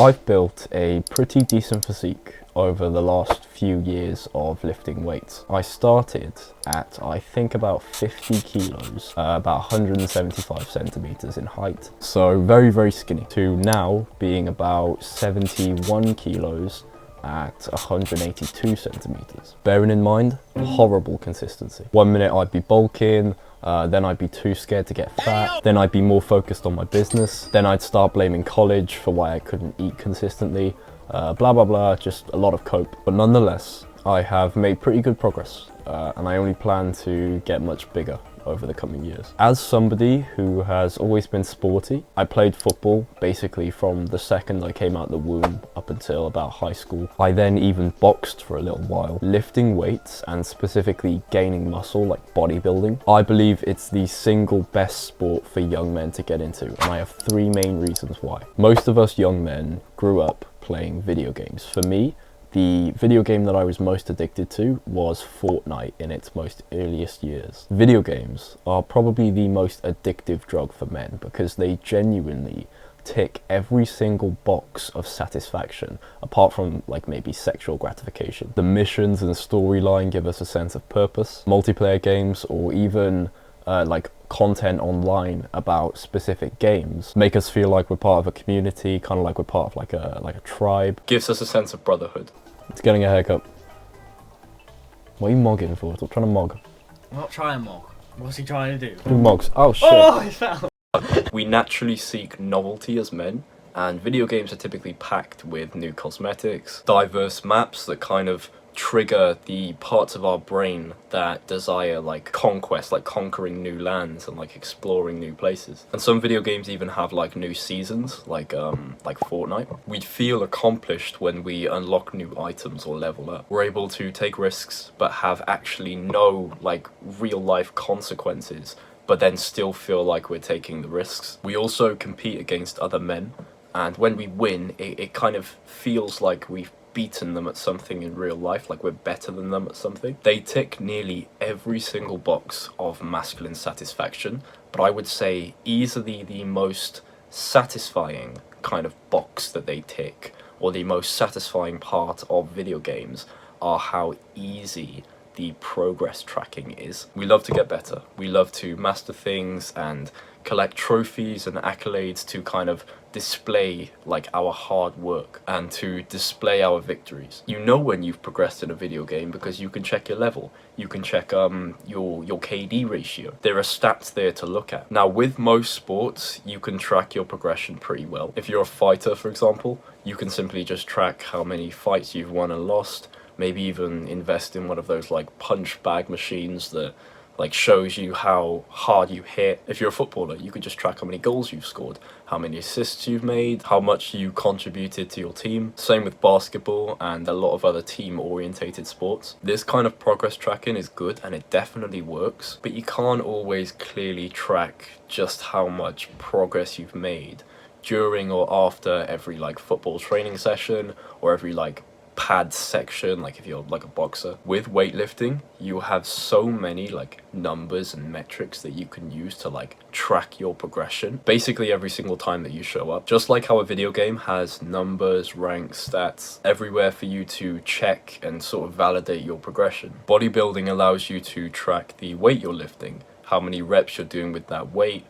I've built a pretty decent physique over the last few years of lifting weights. I started at, I think, about 50 kilos, about 175 centimeters in height. So very, very skinny, to now being about 71 kilos at 182 centimeters. Bearing in mind, horrible consistency. 1 minute I'd be bulking, then I'd be too scared to get fat, then I'd be more focused on my business, then I'd start blaming college for why I couldn't eat consistently, blah blah blah, just a lot of cope. But nonetheless, I have made pretty good progress, and I only plan to get much bigger over the coming years. As somebody who has always been sporty, I played football basically from the second I came out the womb up until about high school. I then even boxed for a little while. Lifting weights and specifically gaining muscle, like bodybuilding, I believe it's the single best sport for young men to get into, and I have 3 main reasons why. Most of us young men grew up playing video games. For me, the video game that I was most addicted to was Fortnite in its most earliest years. Video games are probably the most addictive drug for men because they genuinely tick every single box of satisfaction, apart from like maybe sexual gratification. The missions and storyline give us a sense of purpose. Multiplayer games, or even like content online about specific games, make us feel like we're part of a community, kind of like we're part of like a tribe. Gives us a sense of brotherhood. It's getting a haircut. What are you mogging for? Stop trying to mog. I'm not trying to mog. What's he trying to do? Who mogs? Oh shit. Oh, he fell. We naturally seek novelty as men, and video games are typically packed with new cosmetics, diverse maps that kind of trigger the parts of our brain that desire like conquest, like conquering new lands and like exploring new places. And some video games even have like new seasons, like Fortnite. We feel accomplished when we unlock new items or level up. We're able to take risks but have actually no like real life consequences, but then still feel like we're taking the risks. We also compete against other men, and when we win, it kind of feels like we've beaten them at something in real life, like we're better than them at something. They tick nearly every single box of masculine satisfaction, but I would say easily the most satisfying kind of box that they tick, or the most satisfying part of video games, are how easy the progress tracking is. We love to get better. We love to master things and collect trophies and accolades to kind of display like our hard work and to display our victories. You know when you've progressed in a video game because you can check your level, you can check your KD ratio. There are stats there to look at. Now with most sports, you can track your progression pretty well. If you're a fighter, for example, you can simply just track how many fights you've won and lost, maybe even invest in one of those like punch bag machines that like shows you how hard you hit. If you're a footballer, you could just track how many goals you've scored, how many assists you've made, how much you contributed to your team. Same with basketball and a lot of other team-orientated sports. This kind of progress tracking is good and it definitely works, but you can't always clearly track just how much progress you've made during or after every like football training session or every like pad section, like if you're like a boxer. With weightlifting, you have so many like numbers and metrics that you can use to like track your progression basically every single time that you show up. Just like how a video game has numbers, ranks, stats everywhere for you to check and sort of validate your progression, bodybuilding allows you to track the weight you're lifting, how many reps you're doing with that weight,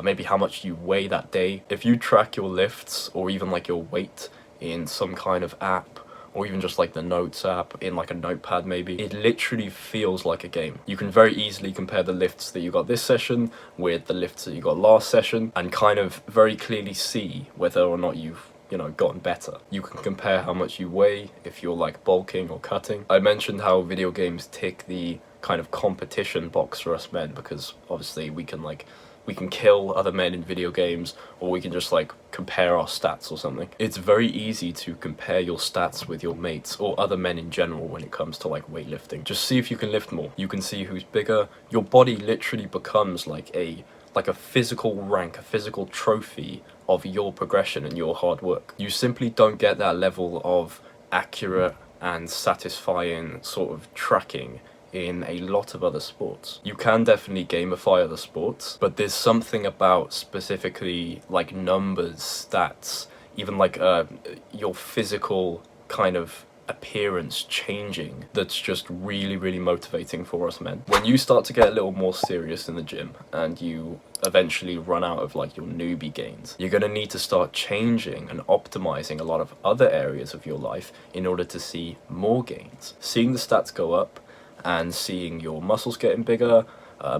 maybe how much you weigh that day. If you track your lifts or even like your weight in some kind of app, or even just like the notes app in like a notepad maybe, it literally feels like a game. You can very easily compare the lifts that you got this session with the lifts that you got last session and kind of very clearly see whether or not you've gotten better. You can compare how much you weigh if you're like bulking or cutting. I mentioned how video games tick the kind of competition box for us men because obviously we can kill other men in video games, or we can just like compare our stats or something. It's very easy to compare your stats with your mates or other men in general when it comes to like weightlifting. Just see if you can lift more. You can see who's bigger. Your body literally becomes like a physical rank, a physical trophy of your progression and your hard work. You simply don't get that level of accurate and satisfying sort of tracking in a lot of other sports. You can definitely gamify other sports, but there's something about specifically like numbers, stats, even like your physical kind of appearance changing, that's just really, really motivating for us men. When you start to get a little more serious in the gym and you eventually run out of like your newbie gains, you're going to need to start changing and optimizing a lot of other areas of your life in order to see more gains. Seeing the stats go up and seeing your muscles getting bigger,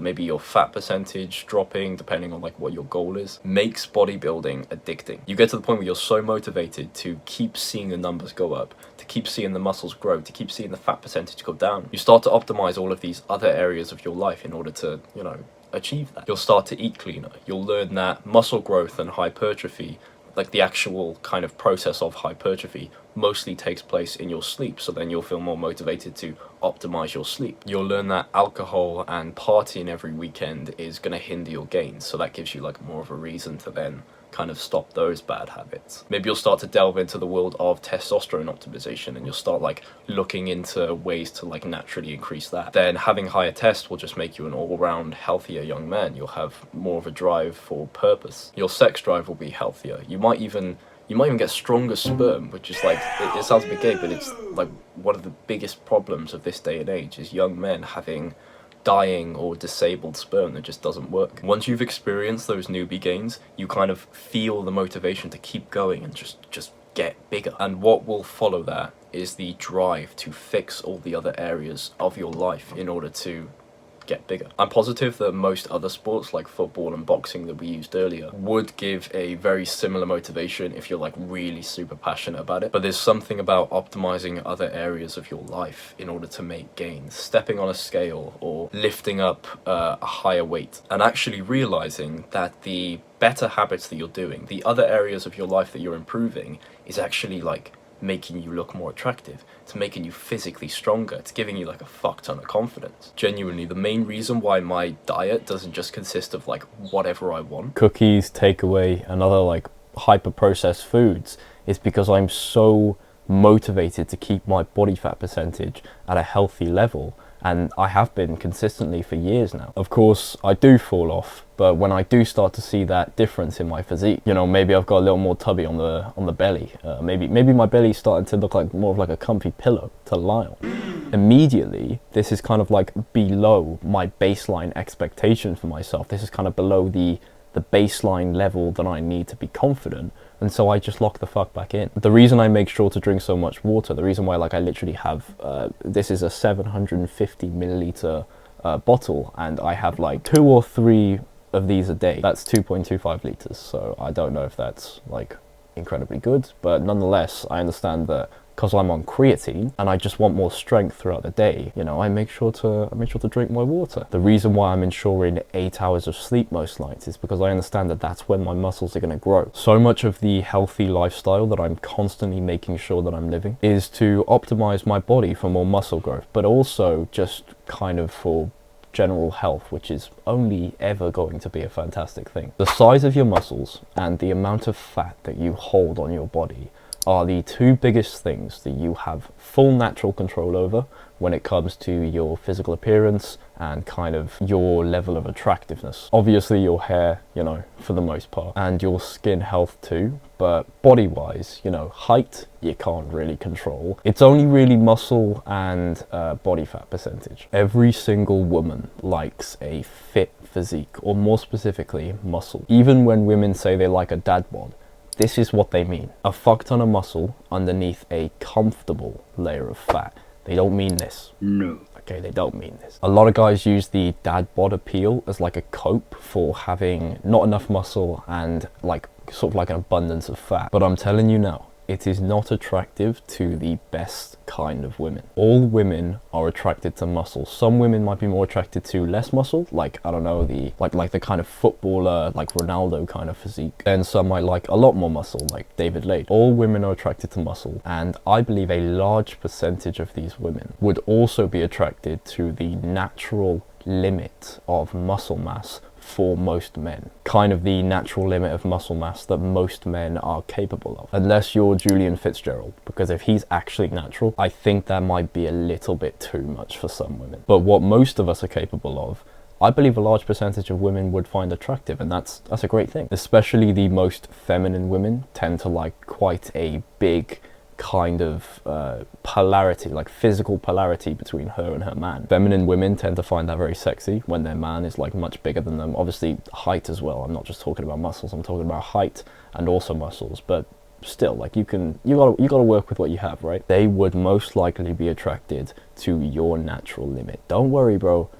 maybe your fat percentage dropping, depending on like what your goal is, makes bodybuilding addicting. You get to the point where you're so motivated to keep seeing the numbers go up, to keep seeing the muscles grow, to keep seeing the fat percentage go down. You start to optimize all of these other areas of your life in order to, you know, achieve that. You'll start to eat cleaner. You'll learn that muscle growth and hypertrophy, like the actual kind of process of hypertrophy, mostly takes place in your sleep, so then you'll feel more motivated to optimize your sleep. You'll learn that alcohol and partying every weekend is going to hinder your gains, so that gives you like more of a reason to then kind of stop those bad habits. Maybe you'll start to delve into the world of testosterone optimization, and you'll start like looking into ways to like naturally increase that. Then having higher test will just make you an all-round healthier young man. You'll have more of a drive for purpose. Your sex drive will be healthier. You might even get stronger sperm, which is like, it sounds a bit gay, but it's like one of the biggest problems of this day and age is young men having dying or disabled sperm that just doesn't work. Once you've experienced those newbie gains, you kind of feel the motivation to keep going and just get bigger. And what will follow that is the drive to fix all the other areas of your life in order to get bigger. I'm positive that most other sports like football and boxing that we used earlier would give a very similar motivation if you're like really super passionate about it. But there's something about optimizing other areas of your life in order to make gains, stepping on a scale or lifting up a higher weight, and actually realizing that the better habits that you're doing, the other areas of your life that you're improving, is actually like making you look more attractive. It's making you physically stronger. It's giving you like a fuck ton of confidence. Genuinely, the main reason why my diet doesn't just consist of like whatever I want, cookies, takeaway, and other like hyper processed foods, is because I'm so motivated to keep my body fat percentage at a healthy level, and I have been consistently for years now. Of course, I do fall off, but when I do start to see that difference in my physique, you know, maybe I've got a little more tubby on the belly, maybe my belly's starting to look like more of like a comfy pillow to lie on. Immediately, this is kind of like below my baseline expectation for myself. This is kind of below the baseline level that I need to be confident, and so I just lock the fuck back in. The reason I make sure to drink so much water, the reason why like I literally have this is a 750 milliliter bottle, and I have like 2 or 3 of these a day. That's 2.25 liters, so I don't know if that's like incredibly good, but nonetheless I understand that because I'm on creatine and I just want more strength throughout the day, you know, I make sure to drink my water. The reason why I'm ensuring 8 hours of sleep most nights is because I understand that that's when my muscles are going to grow. So much of the healthy lifestyle that I'm constantly making sure that I'm living is to optimize my body for more muscle growth, but also just kind of for general health, which is only ever going to be a fantastic thing. The size of your muscles and the amount of fat that you hold on your body are the 2 biggest things that you have full natural control over when it comes to your physical appearance and kind of your level of attractiveness. Obviously your hair, you know, for the most part, and your skin health too, but body-wise, you know, height you can't really control. It's only really muscle and body fat percentage. Every single woman likes a fit physique, or more specifically, muscle. Even when women say they like a dad bod, this is what they mean. A fuck ton of muscle underneath a comfortable layer of fat. They don't mean this. No. Okay, they don't mean this. A lot of guys use the dad bod appeal as like a cope for having not enough muscle and like sort of like an abundance of fat. But I'm telling you now, it is not attractive to the best kind of women. All women are attracted to muscle. Some women might be more attracted to less muscle, like, I don't know, the like the kind of footballer, like Ronaldo kind of physique. Then some might like a lot more muscle, like David Lade. All women are attracted to muscle, and I believe a large percentage of these women would also be attracted to the natural limit of muscle mass for most men, kind of the natural limit of muscle mass that most men are capable of, unless you're Julian Fitzgerald, because if he's actually natural, I think that might be a little bit too much for some women. But what most of us are capable of I believe a large percentage of women would find attractive, and that's a great thing. Especially the most feminine women tend to like quite a big kind of polarity, like physical polarity between her and her man. Feminine women tend to find that very sexy when their man is like much bigger than them. Obviously height as well. I'm not just talking about muscles, I'm talking about height and also muscles, but still, like you gotta work with what you have, right? They would most likely be attracted to your natural limit. Don't worry, bro.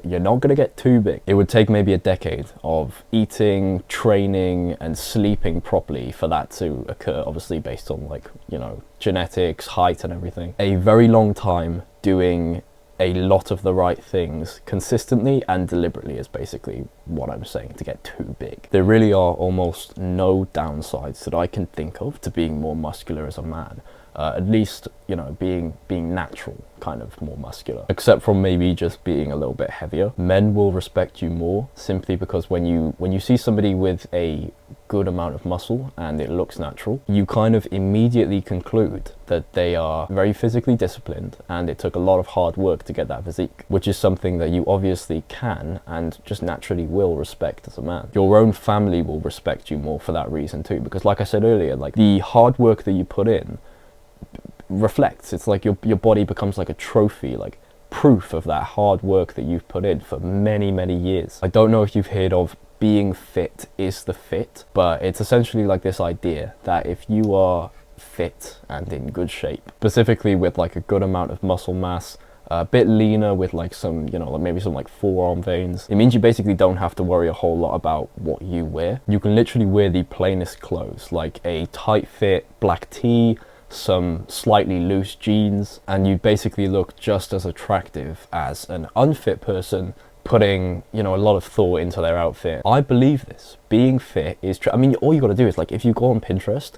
You're not gonna get too big. It would take maybe a decade of eating, training, and sleeping properly for that to occur, obviously based on like, you know, genetics, height and everything. A very long time doing a lot of the right things consistently and deliberately is basically what I'm saying to get too big. There really are almost no downsides that I can think of to being more muscular as a man. At least, you know, being natural, kind of more muscular, except from maybe just being a little bit heavier. Men will respect you more simply because when you see somebody with a good amount of muscle and it looks natural, you kind of immediately conclude that they are very physically disciplined and it took a lot of hard work to get that physique, which is something that you obviously can and just naturally will respect as a man. Your own family will respect you more for that reason too, because like I said earlier, like the hard work that you put in reflects. It's like your body becomes like a trophy, like proof of that hard work that you've put in for many years. I don't know if you've heard of being fit is the fit, but it's essentially like this idea that if you are fit and in good shape, specifically with like a good amount of muscle mass, a bit leaner with like some, you know, like maybe some like forearm veins, it means you basically don't have to worry a whole lot about what you wear. You can literally wear the plainest clothes, like a tight fit black tee, some slightly loose jeans, and you basically look just as attractive as an unfit person putting, you know, a lot of thought into their outfit. I believe this. Being fit is I mean, all you gotta do is like, if you go on Pinterest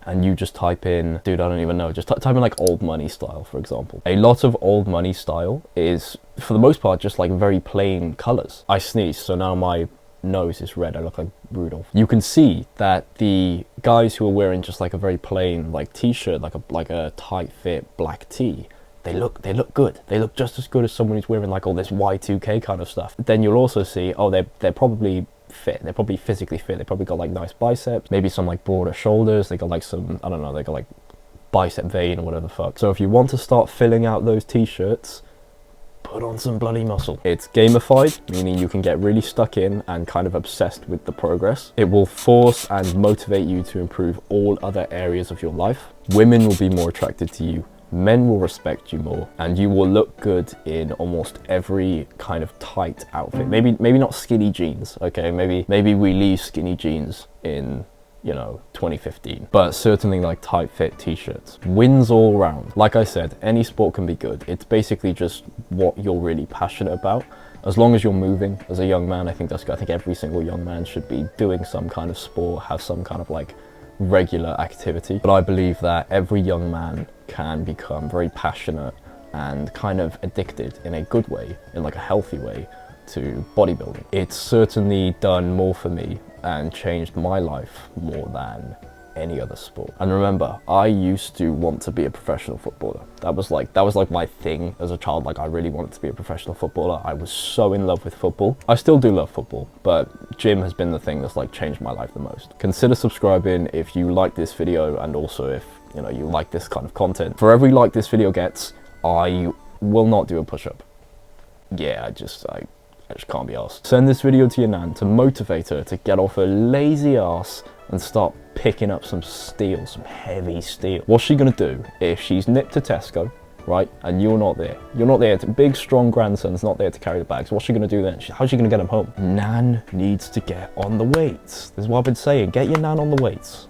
and you just type in, dude, I don't even know, just type in like old money style, for example. A lot of old money style is, for the most part, just like very plain colors. I sneezed, so now my nose is red. I look like Rudolph. You can see that the guys who are wearing just like a very plain like t-shirt, like a tight fit black tee, they look good. They look just as good as someone who's wearing like all this Y2K kind of stuff. Then you'll also see, oh, they're probably fit. They're probably physically fit. They probably got like nice biceps, maybe some like broader shoulders. They got like some, I don't know, they got like bicep vein or whatever the fuck. So if you want to start filling out those t-shirts, put on some bloody muscle. It's gamified, meaning you can get really stuck in and kind of obsessed with the progress. It will force and motivate you to improve all other areas of your life. Women will be more attracted to you, men will respect you more, and you will look good in almost every kind of tight outfit. Maybe not skinny jeans, okay? Maybe we leave skinny jeans in, you know, 2015, but certainly like tight fit t-shirts. Wins all round. Like I said, any sport can be good. It's basically just what you're really passionate about. As long as you're moving as a young man, I think every single young man should be doing some kind of sport, have some kind of like regular activity. But I believe that every young man can become very passionate and kind of addicted in a good way, in like a healthy way, to bodybuilding. It's certainly done more for me and changed my life more than any other sport. And remember, I used to want to be a professional footballer. That was like my thing as a child. Like, I really wanted to be a professional footballer. I was so in love with football. I still do love football, but gym has been the thing that's like changed my life the most. Consider subscribing if you like this video, and also if, you know, you like this kind of content. For every like this video gets, I will not do a push-up. Yeah, I just can't be arsed. Send this video to your nan to motivate her to get off her lazy ass and start picking up some steel, some heavy steel. What's she gonna do if she's nipped to Tesco, right, and you're not there? You're not there. Big, strong grandson's not there to carry the bags. What's she gonna do then? How's she gonna get him home? Nan needs to get on the weights. This is what I've been saying. Get your nan on the weights.